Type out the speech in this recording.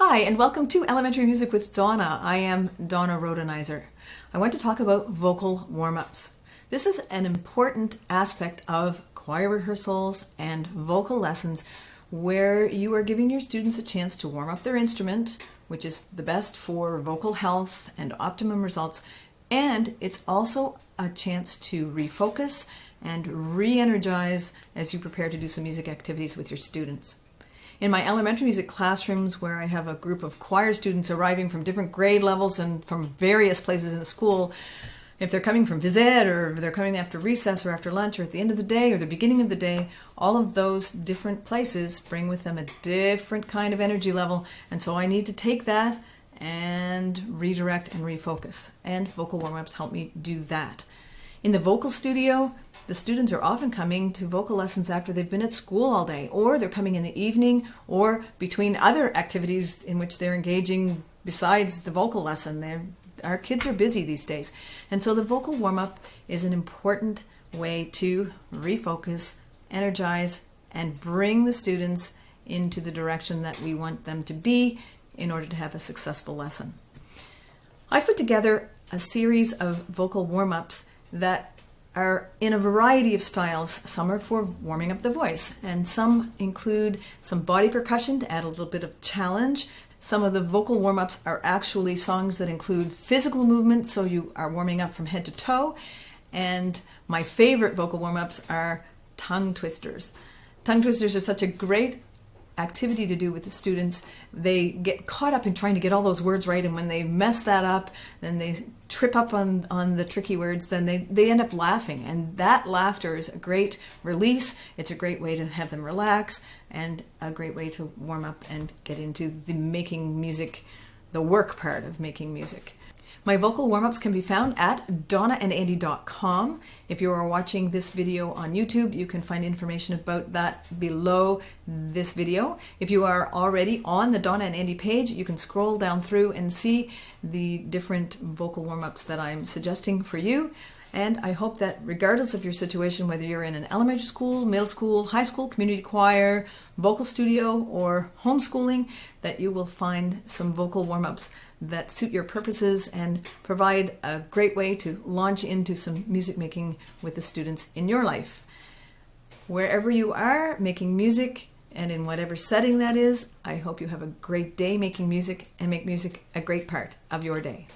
Hi, and welcome to Elementary Music with Donna. I am Donna Rhodenizer. I want to talk about vocal warm-ups. This is an important aspect of choir rehearsals and vocal lessons where you are giving your students a chance to warm up their instrument, which is the best for vocal health and optimum results, and it's also a chance to refocus and re-energize as you prepare to do some music activities with your students. In my elementary music classrooms, where I have a group of choir students arriving from different grade levels and from various places in the school, if they're coming from phys ed or they're coming after recess or after lunch or at the end of the day or the beginning of the day, all of those different places bring with them a different kind of energy level. And so I need to take that and redirect and refocus. And vocal warm-ups help me do that. In the vocal studio, the students are often coming to vocal lessons after they've been at school all day, or they're coming in the evening, or between other activities in which they're engaging besides the vocal lesson. Our kids are busy these days. And so the vocal warm-up is an important way to refocus, energize, and bring the students into the direction that we want them to be in order to have a successful lesson. I've put together a series of vocal warm-ups that are in a variety of styles. Some are for warming up the voice, and some include some body percussion to add a little bit of challenge. Some of the vocal warm-ups are actually songs that include physical movement, so you are warming up from head to toe. And my favorite vocal warm-ups are tongue twisters. Tongue twisters are such a great activity to do with the students. They get caught up in trying to get all those words right, and when they mess that up, then they trip up on the tricky words, then they end up laughing, and that laughter is a great release. It's a great way to have them relax and a great way to warm up and get into the making music, the work part of making music. My vocal warm-ups can be found at donnaandandy.com. If you are watching this video on YouTube, you can find information about that below this video. If you are already on the Donna and Andy page, you can scroll down through and see the different vocal warm-ups that I'm suggesting for you. And I hope that regardless of your situation, whether you're in an elementary school, middle school, high school, community choir, vocal studio, or homeschooling, that you will find some vocal warm-ups that suit your purposes and provide a great way to launch into some music making with the students in your life. Wherever you are making music, and in whatever setting that is, I hope you have a great day making music and make music a great part of your day.